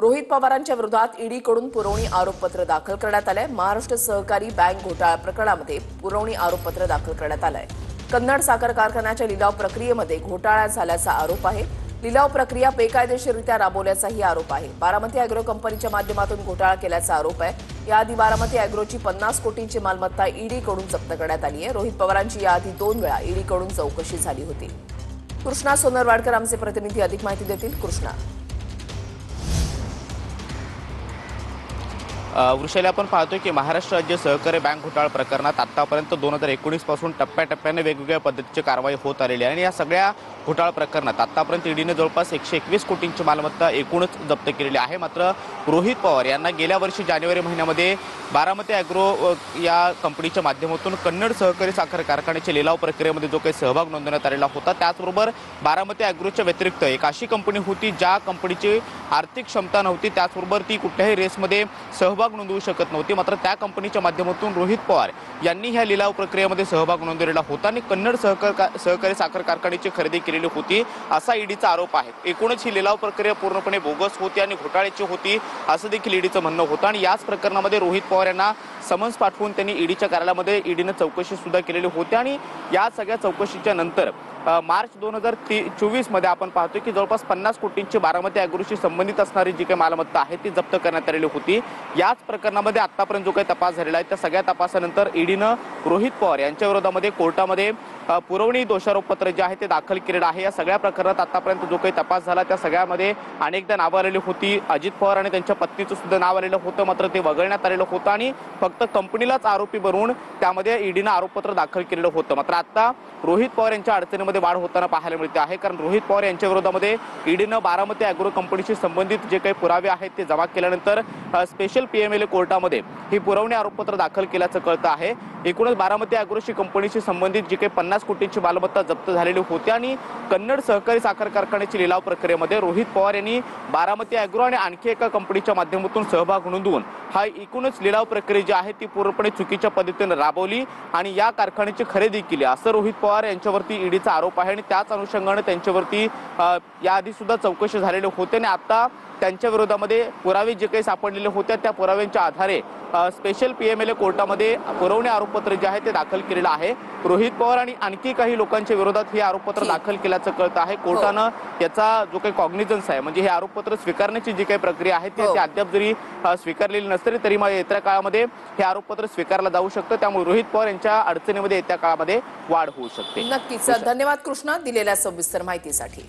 रोहित पवारांच्या विरोधात ईडीकडून पुरवणी आरोपपत्र दाखल करण्यात आलंय। महाराष्ट्र सहकारी बँक घोटाळा प्रकरणामध्ये पुरवणी आरोपपत्र दाखल करण्यात आलंय। कन्नड साखर कारखान्याच्या लिलाव प्रक्रियेमध्ये घोटाळा झाल्याचा आरोप आहे। लिलाव प्रक्रिया बेकायदेशीररित्या राबवल्याचाही आरोप आहे। बारामती अॅग्रो कंपनीच्या माध्यमातून घोटाळा केल्याचा आरोप आहे। याआधी बारामती अॅग्रोची 50 कोटींची मालमत्ता ईडीकडून जप्त करण्यात आली आहे। रोहित पवारांची याआधी 2 वेळा ईडीकडून चौकशी झाली होती। कृष्णा सोनरवाडकर आमचे प्रतिनिधी अधिक माहिती देतील। कृष्णा, वृषाली, आपण पाहतोय की महाराष्ट्र राज्य सहकारी बँक घोटाळा प्रकरणात आतापर्यंत 2019 पासून टप्प्याटप्प्याने वेगवेगळ्या पद्धतीची कारवाई होत आलेली आहे आणि या सगळ्या घोटाळा प्रकरणात आतापर्यंत ईडीने जवळपास 121 कोटींची मालमत्ता एकूणच जप्त केलेली आहे। मात्र रोहित पवार यांना गेल्या वर्षी जानेवारी महिन्यामध्ये बारामती अॅग्रो या कंपनीच्या माध्यमातून कन्नड सहकारी साखर कारखान्याच्या लिलाव प्रक्रियेमध्ये जो काही सहभाग नोंदवण्यात आलेला होता, त्याचबरोबर बारामती अॅग्रोच्या व्यतिरिक्त एक अशी कंपनी होती ज्या कंपनीची आर्थिक क्षमता नव्हती, त्याचबरोबर ती कुठल्याही रेसमध्ये सहभाग नोंदवू शकत नव्हती। मात्र त्या कंपनीच्या माध्यमातून रोहित पवार यांनी ह्या लिलाव प्रक्रियेमध्ये सहभाग नोंदवलेला होता आणि कन्नड सहकारी साखर कारखान्याची खरेदी केलेली होती असा ईडीचा आरोप आहे। एकूणच ही लिलाव प्रक्रिया पूर्णपणे बोगस होती आणि घोटाळ्याची होती असं देखील ईडीचं म्हणणं होतं आणि याच प्रकरणामध्ये रोहित पवार यांना समन्स पाठवून त्यांनी ईडीच्या कार्यालयामध्ये ईडीने चौकशी सुद्धा केलेली होती आणि या सगळ्या चौकशीच्या नंतर मार्च 2024 मध्ये आपण पाहतोय की जवळपास 50 कोटींची बारामती अॅग्रोशी संबंधित असणारी जी काही मालमत्ता आहे ती जप्त करण्यात आलेली होती। याच प्रकरणामध्ये आतापर्यंत जो काही तपास झालेला आहे त्या सगळ्या तपासानंतर ईडीनं रोहित पवार यांच्या विरोधामध्ये कोर्टामध्ये पुरवणी दोषारोपपत्र जे आहे ते दाखल केलेलं आहे। या सगळ्या प्रकरणात आतापर्यंत जो काही तपास झाला त्या सगळ्यामध्ये अनेकदा नावं आलेली होती। अजित पवार आणि त्यांच्या पत्नीचं सुद्धा नाव आलेलं होतं, मात्र ते वगळण्यात आलेलं होतं आणि फक्त कंपनीलाच आरोपी बनवून त्यामध्ये ईडीनं आरोपपत्र दाखल केलेलं होतं। मात्र आता रोहित पवार यांच्या अडचणीमध्ये वाढ होताना पाहायला मिळते आहे, कारण रोहित पवार यांच्या विरोधामध्ये ईडीनं बारामती अॅग्रो कंपनीशी संबंधित जे काही पुरावे आहेत ते जमा केल्यानंतर स्पेशल पीएमएलए कोर्टामध्ये ही पुरवणी आरोपपत्र दाखल केल्याचं कळतं आहे। एकूणच बारामती अॅग्रोशी कंपनीशी संबंधित जी काही 50 कोटींची मालमत्ता जप्त झालेली होती आणि कन्नड सहकारी साखर कारखान्याची लिलाव प्रक्रियेमध्ये रोहित पवार यांनी बारामती अॅग्रो आणि आणखी एका कंपनीच्या माध्यमातून सहभाग नोंदवून हा एकूणच लिलाव प्रक्रिया जी आहे ती पूर्णपणे चुकीच्या पद्धतीने राबवली आणि या कारखान्याची खरेदी केली असं रोहित पवार यांच्यावरती ईडीचा आरोप आहे आणि त्याच अनुषंगाने त्यांच्यावरती याआधी सुद्धा चौकशी झालेली होते आणि आता त्यांच्या विरोधामध्ये पुरावे जे काही सापडलेले होते त्या पुराव्यांच्या आधारे स्पेशल पीएमएलए कोर्टामध्ये पुरवणी आरोपपत्र जे आहे ते दाखल केलेलं आहे। रोहित पवार आणि आणखी काही लोकांच्या विरोधात हे आरोपपत्र दाखल केल्याचं कळतं आहे। कोर्टानं याचा जो काही कॉग्निझन्स आहे म्हणजे हे आरोपपत्र स्वीकारण्याची जी काही प्रक्रिया आहे ती अद्याप जरी स्वीकारलेली नसली तरी मग येत्या काळामध्ये हे आरोपपत्र स्वीकारलं जाऊ शकतं। त्यामुळे रोहित पवार यांच्या अडचणीमध्ये येत्या काळामध्ये वाढ होऊ शकते। नक्कीच धन्यवाद कृष्णा दिलेल्या सविस्तर माहितीसाठी।